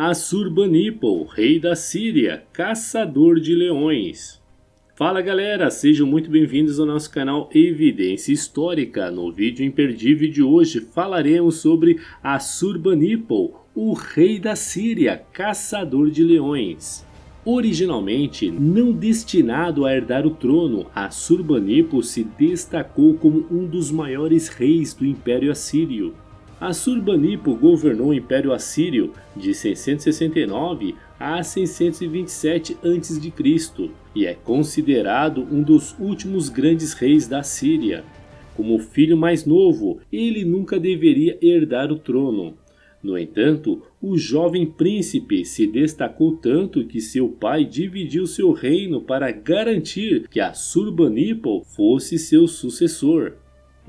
Assurbanipal, rei da Síria, caçador de leões. Fala galera, sejam muito bem-vindos ao nosso canal Evidência Histórica. No vídeo imperdível de hoje falaremos sobre Assurbanipal, o rei da Síria, caçador de leões. Originalmente não destinado a herdar o trono, Assurbanipal se destacou como um dos maiores reis do Império Assírio. Assurbanipal governou o Império Assírio de 669 a 627 a.C. e é considerado um dos últimos grandes reis da Síria. Como filho mais novo, ele nunca deveria herdar o trono. No entanto, o jovem príncipe se destacou tanto que seu pai dividiu seu reino para garantir que Assurbanipal fosse seu sucessor.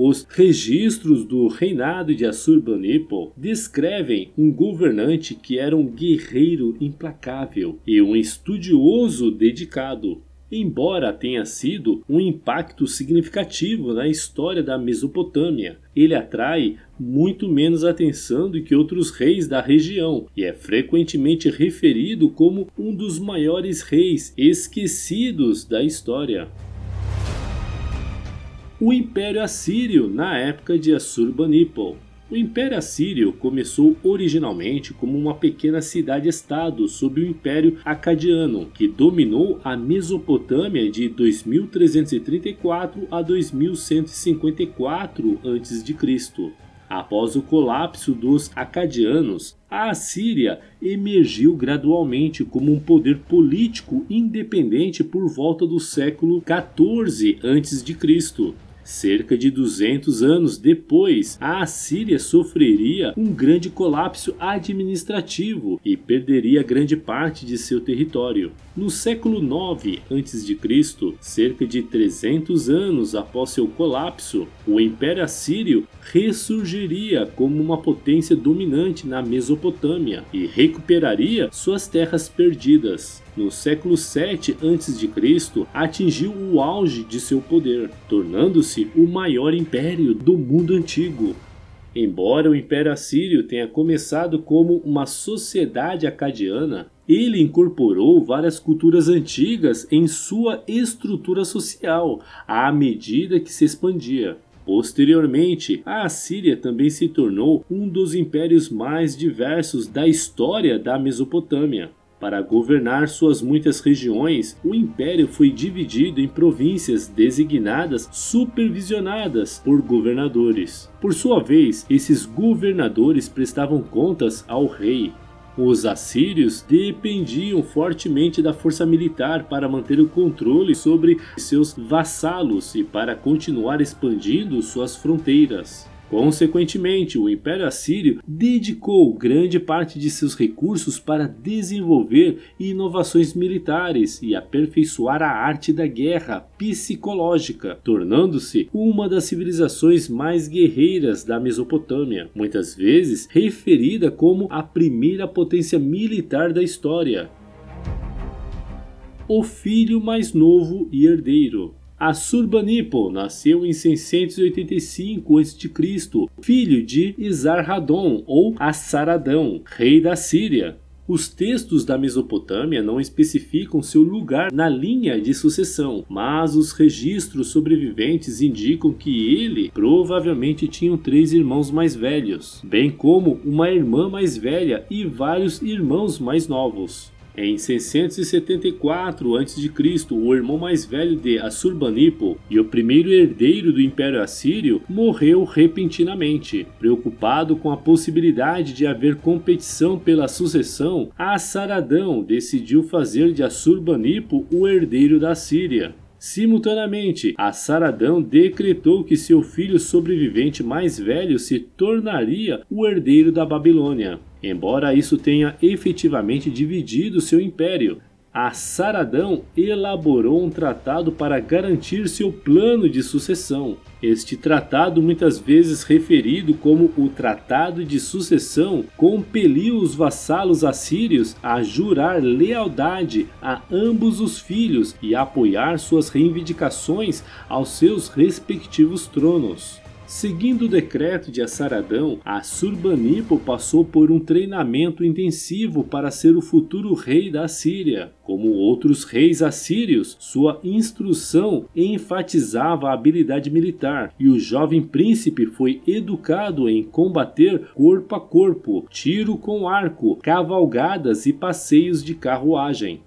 Os registros do reinado de Assurbanipal descrevem um governante que era um guerreiro implacável e um estudioso dedicado. Embora tenha sido um impacto significativo na história da Mesopotâmia, ele atrai muito menos atenção do que outros reis da região e é frequentemente referido como um dos maiores reis esquecidos da história. O Império Assírio na época de Assurbanipal. O Império Assírio começou originalmente como uma pequena cidade-estado sob o Império Acadiano, que dominou a Mesopotâmia de 2334 a 2154 a.C. Após o colapso dos Acadianos, a Assíria emergiu gradualmente como um poder político independente por volta do século XIV a.C. Cerca de 200 anos depois, a Assíria sofreria um grande colapso administrativo e perderia grande parte de seu território. No século IX a.C., cerca de 300 anos após seu colapso, o Império Assírio ressurgiria como uma potência dominante na Mesopotâmia e recuperaria suas terras perdidas. No século VII a.C., atingiu o auge de seu poder, tornando-se o maior império do mundo antigo. Embora o Império Assírio tenha começado como uma sociedade acadiana, ele incorporou várias culturas antigas em sua estrutura social à medida que se expandia. Posteriormente, a Assíria também se tornou um dos impérios mais diversos da história da Mesopotâmia. Para governar suas muitas regiões, o império foi dividido em províncias designadas supervisionadas por governadores. Por sua vez, esses governadores prestavam contas ao rei. Os assírios dependiam fortemente da força militar para manter o controle sobre seus vassalos e para continuar expandindo suas fronteiras. Consequentemente, o Império Assírio dedicou grande parte de seus recursos para desenvolver inovações militares e aperfeiçoar a arte da guerra psicológica, tornando-se uma das civilizações mais guerreiras da Mesopotâmia, muitas vezes referida como a primeira potência militar da história. O filho mais novo e herdeiro. Assurbanipal nasceu em 685 a.C., filho de Esarhadon ou Assaradão, rei da Síria. Os textos da Mesopotâmia não especificam seu lugar na linha de sucessão, mas os registros sobreviventes indicam que ele provavelmente tinha 3 irmãos mais velhos, bem como uma irmã mais velha e vários irmãos mais novos. Em 674 a.C., o irmão mais velho de Assurbanipal e o primeiro herdeiro do Império Assírio morreu repentinamente. Preocupado com a possibilidade de haver competição pela sucessão, Assaradão decidiu fazer de Assurbanipal o herdeiro da Síria. Simultaneamente, Assaradão decretou que seu filho sobrevivente mais velho se tornaria o herdeiro da Babilônia. Embora isso tenha efetivamente dividido seu império, Assaradão elaborou um tratado para garantir seu plano de sucessão. Este tratado, muitas vezes referido como o Tratado de Sucessão, compeliu os vassalos assírios a jurar lealdade a ambos os filhos e apoiar suas reivindicações aos seus respectivos tronos. Seguindo o decreto de Assaradão, Assurbanipal passou por um treinamento intensivo para ser o futuro rei da Assíria. Como outros reis assírios, sua instrução enfatizava a habilidade militar e o jovem príncipe foi educado em combater corpo a corpo, tiro com arco, cavalgadas e passeios de carruagem.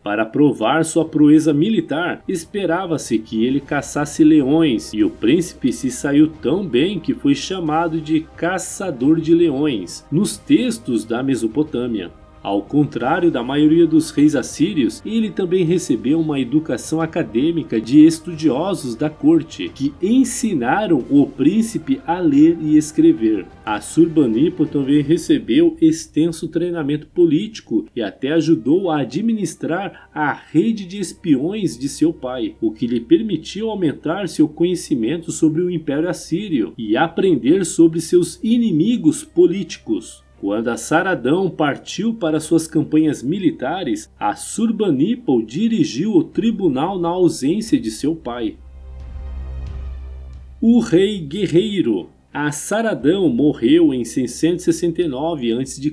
Para provar sua proeza militar, esperava-se que ele caçasse leões, e o príncipe se saiu tão bem que foi chamado de caçador de leões nos textos da Mesopotâmia. Ao contrário da maioria dos reis assírios, ele também recebeu uma educação acadêmica de estudiosos da corte, que ensinaram o príncipe a ler e escrever. Assurbanipal também recebeu extenso treinamento político e até ajudou a administrar a rede de espiões de seu pai, o que lhe permitiu aumentar seu conhecimento sobre o Império Assírio e aprender sobre seus inimigos políticos. Quando Assaradão partiu para suas campanhas militares, Assurbanipal dirigiu o tribunal na ausência de seu pai. O rei guerreiro. Assaradão morreu em 669 a.C.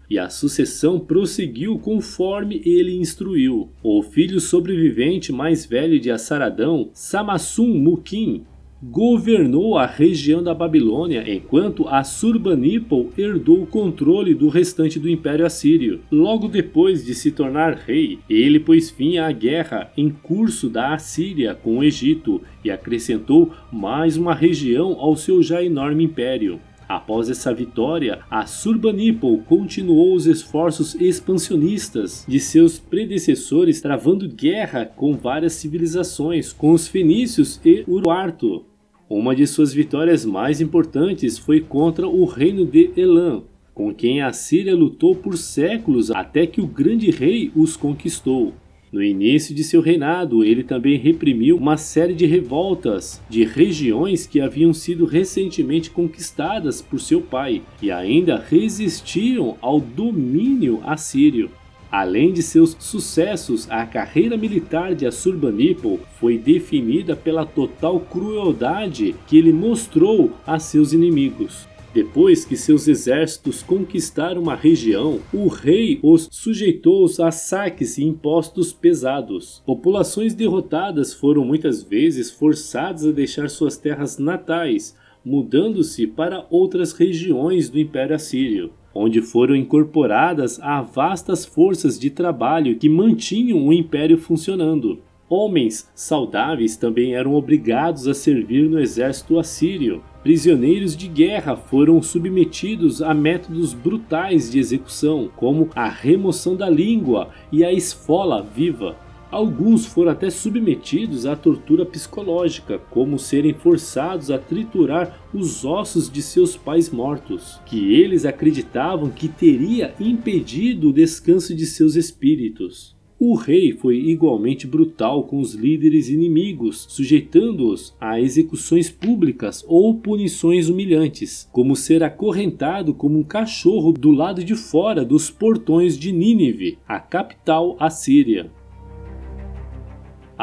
e a sucessão prosseguiu conforme ele instruiu. O filho sobrevivente mais velho de Assaradão, Samassum-Mukin, governou a região da Babilônia enquanto Assurbanipal herdou o controle do restante do Império Assírio. Logo depois de se tornar rei, ele pôs fim à guerra em curso da Assíria com o Egito e acrescentou mais uma região ao seu já enorme império. Após essa vitória, Assurbanipal continuou os esforços expansionistas de seus predecessores, travando guerra com várias civilizações, com os fenícios e Urartu. Uma de suas vitórias mais importantes foi contra o reino de Elam, com quem a Assíria lutou por séculos até que o grande rei os conquistou. No início de seu reinado, ele também reprimiu uma série de revoltas de regiões que haviam sido recentemente conquistadas por seu pai e ainda resistiam ao domínio assírio. Além de seus sucessos, a carreira militar de Assurbanipal foi definida pela total crueldade que ele mostrou a seus inimigos. Depois que seus exércitos conquistaram uma região, o rei os sujeitou a saques e impostos pesados. Populações derrotadas foram muitas vezes forçadas a deixar suas terras natais, mudando-se para outras regiões do Império Assírio, onde foram incorporadas a vastas forças de trabalho que mantinham o império funcionando. Homens saudáveis também eram obrigados a servir no exército assírio. Prisioneiros de guerra foram submetidos a métodos brutais de execução, como a remoção da língua e a esfola viva. Alguns foram até submetidos à tortura psicológica, como serem forçados a triturar os ossos de seus pais mortos, que eles acreditavam que teria impedido o descanso de seus espíritos. O rei foi igualmente brutal com os líderes inimigos, sujeitando-os a execuções públicas ou punições humilhantes, como ser acorrentado como um cachorro do lado de fora dos portões de Nínive, a capital assíria.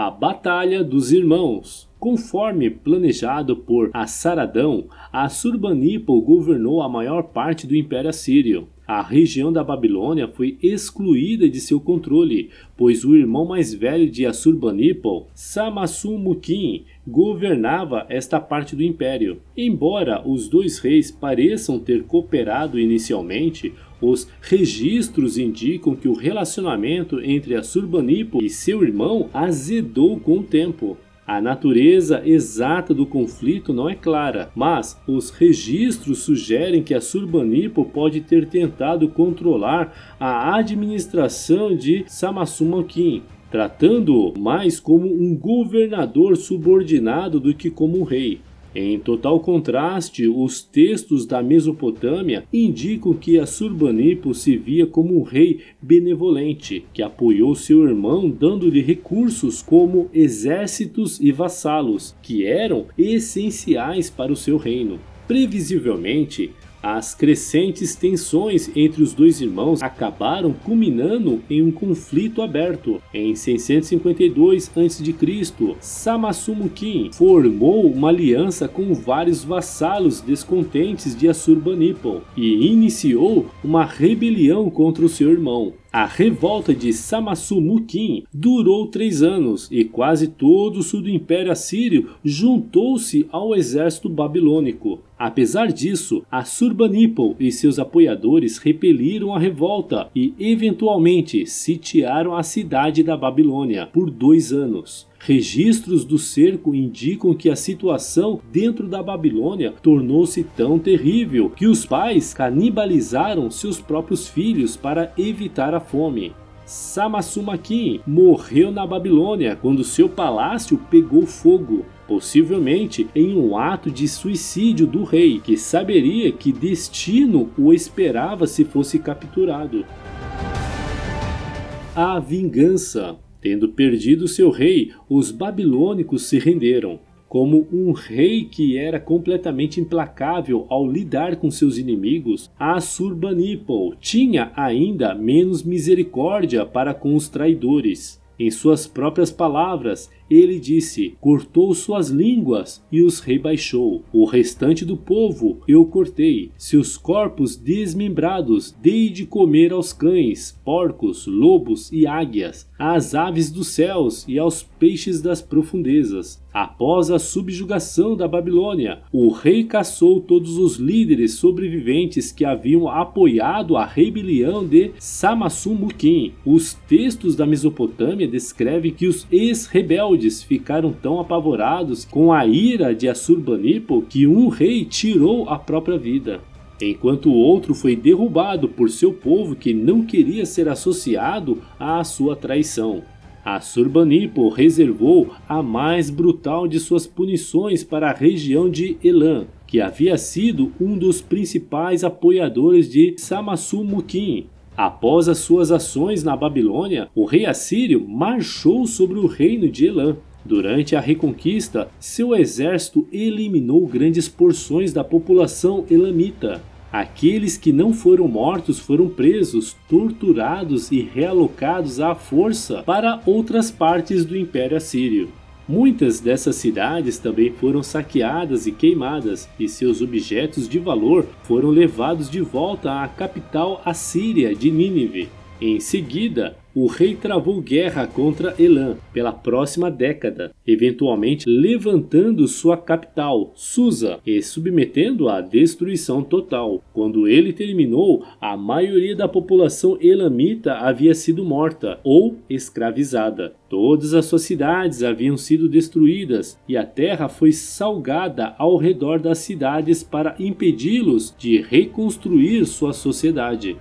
A Batalha dos Irmãos. Conforme planejado por Assaradão, Assurbanipal governou a maior parte do Império Assírio. A região da Babilônia foi excluída de seu controle, pois o irmão mais velho de Assurbanipal, Samassum-Mukin, governava esta parte do império. Embora os dois reis pareçam ter cooperado inicialmente, os registros indicam que o relacionamento entre Assurbanipal e seu irmão azedou com o tempo. A natureza exata do conflito não é clara, mas os registros sugerem que Assurbanipal pode ter tentado controlar a administração de Samassum-Mukin, tratando-o mais como um governador subordinado do que como um rei. Em total contraste, os textos da Mesopotâmia indicam que Assurbanipal se via como um rei benevolente, que apoiou seu irmão dando-lhe recursos como exércitos e vassalos, que eram essenciais para o seu reino. Previsivelmente, As crescentes tensões entre os dois irmãos acabaram culminando em um conflito aberto. Em 652 a.C., Samassu Mukin formou uma aliança com vários vassalos descontentes de Assurbanipal e iniciou uma rebelião contra o seu irmão. A revolta de Samassu Mukin durou 3 anos e quase todo o sul do Império Assírio juntou-se ao exército babilônico. Apesar disso, Assurbanipal e seus apoiadores repeliram a revolta e eventualmente sitiaram a cidade da Babilônia por 2 anos. Registros do cerco indicam que a situação dentro da Babilônia tornou-se tão terrível que os pais canibalizaram seus próprios filhos para evitar a fome. Samassu Mukin morreu na Babilônia quando seu palácio pegou fogo, possivelmente em um ato de suicídio do rei, que saberia que destino o esperava se fosse capturado. A vingança. Tendo perdido seu rei, os babilônicos se renderam. Como um rei que era completamente implacável ao lidar com seus inimigos, Assurbanipal tinha ainda menos misericórdia para com os traidores. Em suas próprias palavras, ele disse: cortou suas línguas e os rebaixou. O restante do povo eu cortei. Seus corpos desmembrados dei de comer aos cães, porcos, lobos e águias, às aves dos céus e aos peixes das profundezas. Após a subjugação da Babilônia, o rei caçou todos os líderes sobreviventes que haviam apoiado a rebelião de Samassu Mukin. Os textos da Mesopotâmia descrevem que os ex-rebeldes ficaram tão apavorados com a ira de Assurbanipal que um rei tirou a própria vida, enquanto o outro foi derrubado por seu povo que não queria ser associado à sua traição. Assurbanipal reservou a mais brutal de suas punições para a região de Elam, que havia sido um dos principais apoiadores de Samassu Mukin. Após as suas ações na Babilônia, o rei assírio marchou sobre o reino de Elam. Durante a reconquista, seu exército eliminou grandes porções da população elamita. Aqueles que não foram mortos foram presos, torturados e realocados à força para outras partes do Império Assírio. Muitas dessas cidades também foram saqueadas e queimadas, e seus objetos de valor foram levados de volta à capital assíria de Nínive. Em seguida, o rei travou guerra contra Elam pela próxima década, eventualmente levantando sua capital, Susa, e submetendo-a à destruição total. Quando ele terminou, a maioria da população elamita havia sido morta ou escravizada. Todas as suas cidades haviam sido destruídas e a terra foi salgada ao redor das cidades para impedi-los de reconstruir sua sociedade.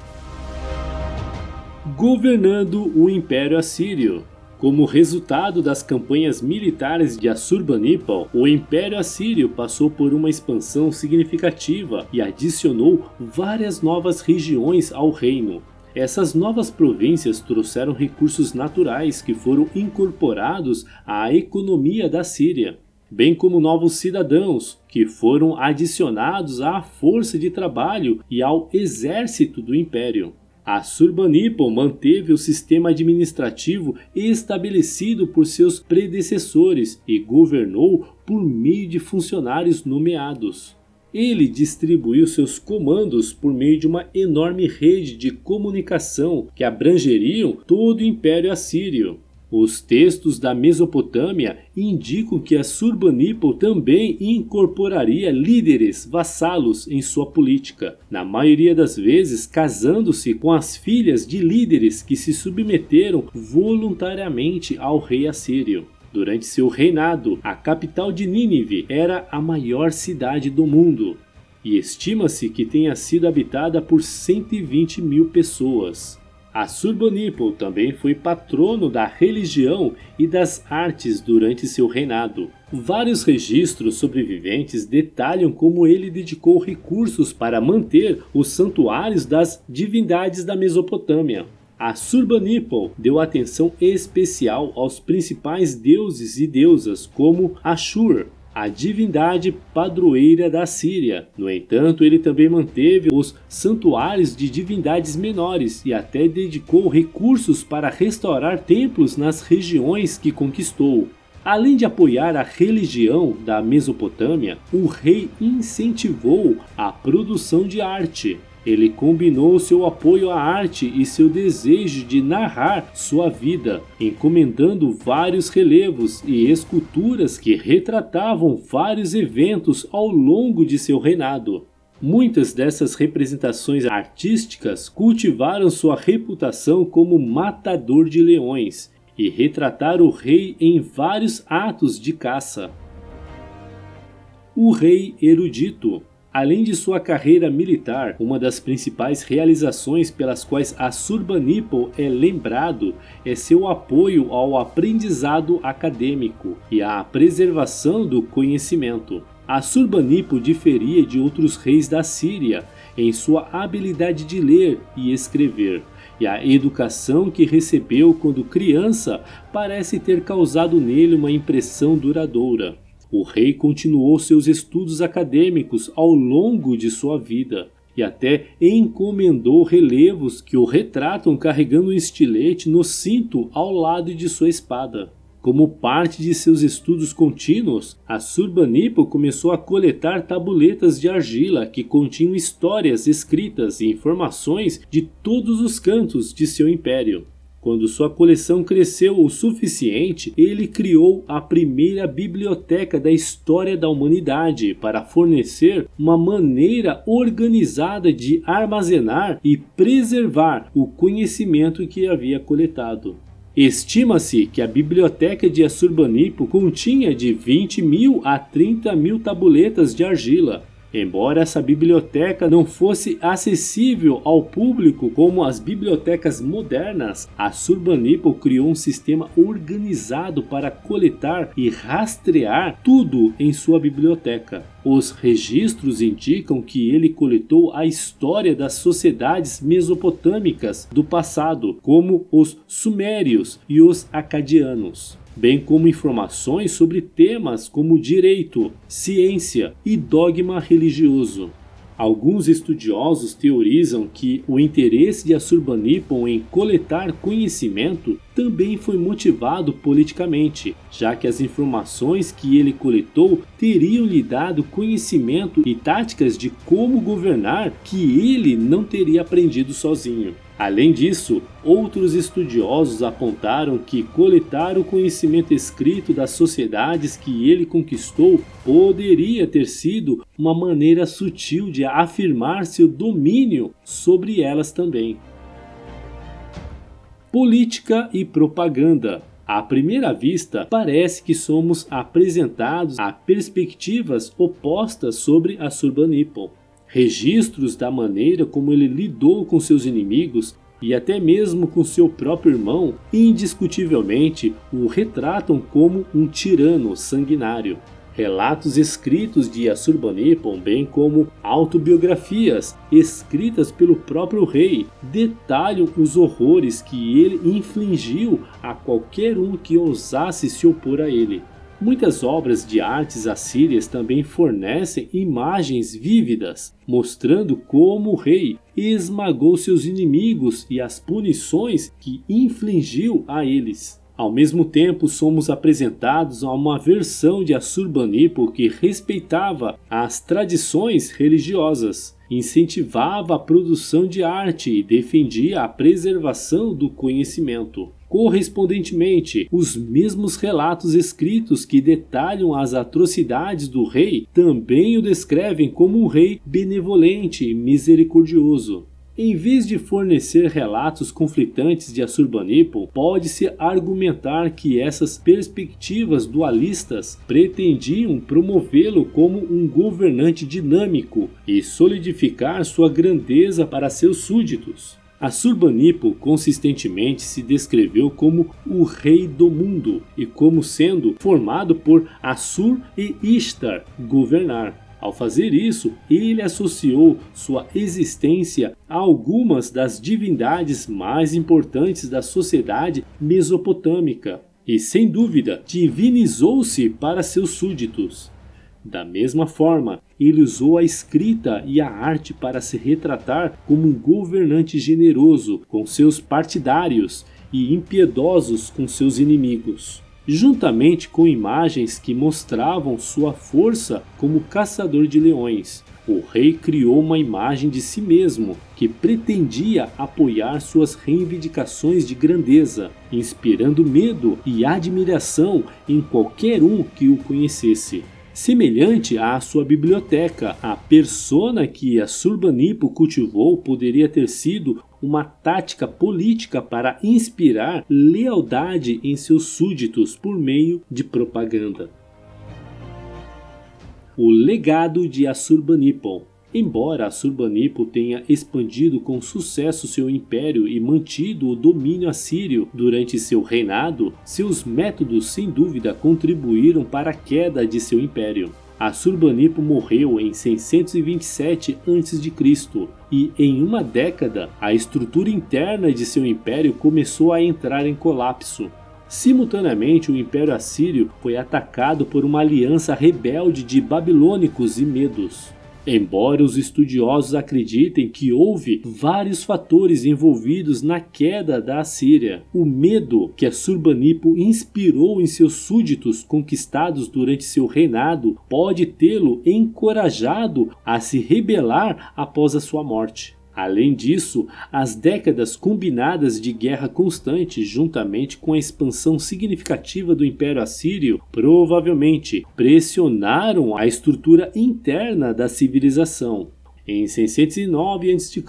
Governando o Império Assírio. Como resultado das campanhas militares de Assurbanipal, o Império Assírio passou por uma expansão significativa e adicionou várias novas regiões ao reino. Essas novas províncias trouxeram recursos naturais que foram incorporados à economia da Síria, bem como novos cidadãos que foram adicionados à força de trabalho e ao exército do Império. Assurbanipal manteve o sistema administrativo estabelecido por seus predecessores e governou por meio de funcionários nomeados. Ele distribuiu seus comandos por meio de uma enorme rede de comunicação que abrangeriam todo o Império Assírio. Os textos da Mesopotâmia indicam que Assurbanipal também incorporaria líderes vassalos em sua política, na maioria das vezes casando-se com as filhas de líderes que se submeteram voluntariamente ao rei assírio. Durante seu reinado, a capital de Nínive era a maior cidade do mundo, e estima-se que tenha sido habitada por 120 mil pessoas. Assurbanipal também foi patrono da religião e das artes durante seu reinado. Vários registros sobreviventes detalham como ele dedicou recursos para manter os santuários das divindades da Mesopotâmia. Assurbanipal deu atenção especial aos principais deuses e deusas como Ashur, a divindade padroeira da Síria. No entanto, ele também manteve os santuários de divindades menores e até dedicou recursos para restaurar templos nas regiões que conquistou. Além de apoiar a religião da Mesopotâmia, o rei incentivou a produção de arte. Ele combinou seu apoio à arte e seu desejo de narrar sua vida, encomendando vários relevos e esculturas que retratavam vários eventos ao longo de seu reinado. Muitas dessas representações artísticas cultivaram sua reputação como matador de leões e retrataram o rei em vários atos de caça. O rei erudito. Além de sua carreira militar, uma das principais realizações pelas quais Assurbanipal é lembrado é seu apoio ao aprendizado acadêmico e à preservação do conhecimento. Assurbanipal diferia de outros reis da Síria em sua habilidade de ler e escrever, e a educação que recebeu quando criança parece ter causado nele uma impressão duradoura. O rei continuou seus estudos acadêmicos ao longo de sua vida e até encomendou relevos que o retratam carregando um estilete no cinto ao lado de sua espada. Como parte de seus estudos contínuos, Assurbanipal começou a coletar tabuletas de argila que continham histórias escritas e informações de todos os cantos de seu império. Quando sua coleção cresceu o suficiente, ele criou a primeira biblioteca da história da humanidade para fornecer uma maneira organizada de armazenar e preservar o conhecimento que havia coletado. Estima-se que a biblioteca de Assurbanipal continha de 20.000 a 30.000 tabuletas de argila. Embora essa biblioteca não fosse acessível ao público como as bibliotecas modernas, Assurbanipal criou um sistema organizado para coletar e rastrear tudo em sua biblioteca. Os registros indicam que ele coletou a história das sociedades mesopotâmicas do passado, como os sumérios e os acadianos, bem como informações sobre temas como direito, ciência e dogma religioso. Alguns estudiosos teorizam que o interesse de Assurbanipal em coletar conhecimento também foi motivado politicamente, já que as informações que ele coletou teriam lhe dado conhecimento e táticas de como governar que ele não teria aprendido sozinho. Além disso, outros estudiosos apontaram que coletar o conhecimento escrito das sociedades que ele conquistou poderia ter sido uma maneira sutil de afirmar seu domínio sobre elas também. Política e propaganda. À primeira vista, parece que somos apresentados a perspectivas opostas sobre Assurbanipal. Registros da maneira como ele lidou com seus inimigos e até mesmo com seu próprio irmão, indiscutivelmente o retratam como um tirano sanguinário. Relatos escritos de Assurbanipal, bem como autobiografias escritas pelo próprio rei, detalham os horrores que ele infligiu a qualquer um que ousasse se opor a ele. Muitas obras de artes assírias também fornecem imagens vívidas, mostrando como o rei esmagou seus inimigos e as punições que infligiu a eles. Ao mesmo tempo, somos apresentados a uma versão de Assurbanipal que respeitava as tradições religiosas, incentivava a produção de arte e defendia a preservação do conhecimento. Correspondentemente, os mesmos relatos escritos que detalham as atrocidades do rei também o descrevem como um rei benevolente e misericordioso. Em vez de fornecer relatos conflitantes de Assurbanipal, pode-se argumentar que essas perspectivas dualistas pretendiam promovê-lo como um governante dinâmico e solidificar sua grandeza para seus súditos. Assurbanipal consistentemente se descreveu como o rei do mundo e como sendo formado por Assur e Ishtar, governar. Ao fazer isso, ele associou sua existência a algumas das divindades mais importantes da sociedade mesopotâmica e, sem dúvida, divinizou-se para seus súditos. Da mesma forma, ele usou a escrita e a arte para se retratar como um governante generoso com seus partidários e impiedosos com seus inimigos, juntamente com imagens que mostravam sua força como caçador de leões. O rei criou uma imagem de si mesmo que pretendia apoiar suas reivindicações de grandeza, inspirando medo e admiração em qualquer um que o conhecesse. Semelhante à sua biblioteca, a persona que Assurbanipal cultivou poderia ter sido uma tática política para inspirar lealdade em seus súditos por meio de propaganda. O legado de Assurbanipal. Embora Assurbanipal tenha expandido com sucesso seu império e mantido o domínio assírio durante seu reinado, seus métodos sem dúvida contribuíram para a queda de seu império. Assurbanipal morreu em 627 a.C. e em uma década a estrutura interna de seu império começou a entrar em colapso. Simultaneamente, o Império Assírio foi atacado por uma aliança rebelde de babilônicos e medos. Embora os estudiosos acreditem que houve vários fatores envolvidos na queda da Assíria, o medo que Assurbanipal inspirou em seus súditos conquistados durante seu reinado pode tê-lo encorajado a se rebelar após a sua morte. Além disso, as décadas combinadas de guerra constante, juntamente com a expansão significativa do Império Assírio, provavelmente pressionaram a estrutura interna da civilização. Em 609 a.C.,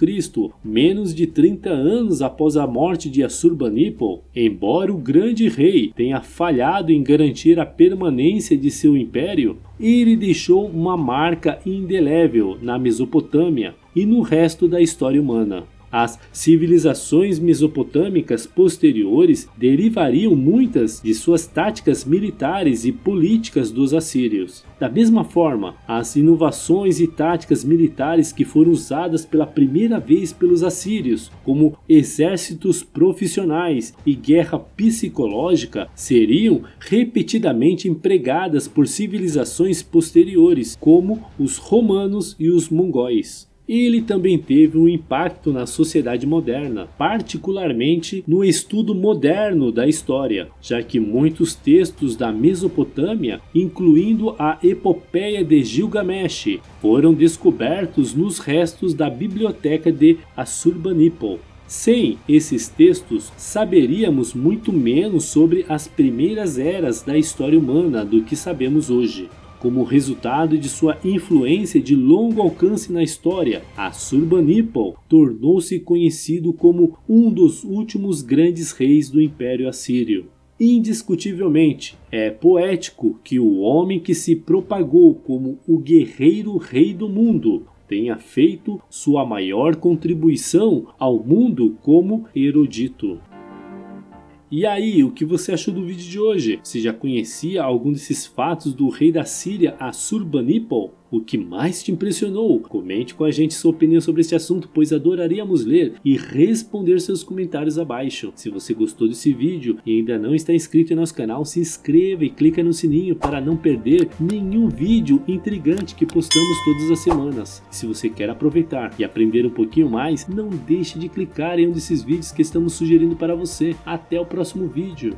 menos de 30 anos após a morte de Assurbanipal, embora o grande rei tenha falhado em garantir a permanência de seu império, ele deixou uma marca indelével na Mesopotâmia e no resto da história humana. As civilizações mesopotâmicas posteriores derivariam muitas de suas táticas militares e políticas dos assírios. Da mesma forma, as inovações e táticas militares que foram usadas pela primeira vez pelos assírios, como exércitos profissionais e guerra psicológica, seriam repetidamente empregadas por civilizações posteriores, como os romanos e os mongóis. Ele também teve um impacto na sociedade moderna, particularmente no estudo moderno da história, já que muitos textos da Mesopotâmia, incluindo a Epopeia de Gilgamesh, foram descobertos nos restos da biblioteca de Assurbanipal. Sem esses textos, saberíamos muito menos sobre as primeiras eras da história humana do que sabemos hoje. Como resultado de sua influência de longo alcance na história, Assurbanipal tornou-se conhecido como um dos últimos grandes reis do Império Assírio. Indiscutivelmente, é poético que o homem que se propagou como o guerreiro rei do mundo tenha feito sua maior contribuição ao mundo como erudito. E aí, o que você achou do vídeo de hoje? Você já conhecia algum desses fatos do rei da Síria, Assurbanipal? O que mais te impressionou? Comente com a gente sua opinião sobre este assunto, pois adoraríamos ler e responder seus comentários abaixo. Se você gostou desse vídeo e ainda não está inscrito em nosso canal, se inscreva e clica no sininho para não perder nenhum vídeo intrigante que postamos todas as semanas. Se você quer aproveitar e aprender um pouquinho mais, não deixe de clicar em um desses vídeos que estamos sugerindo para você. Até o próximo vídeo!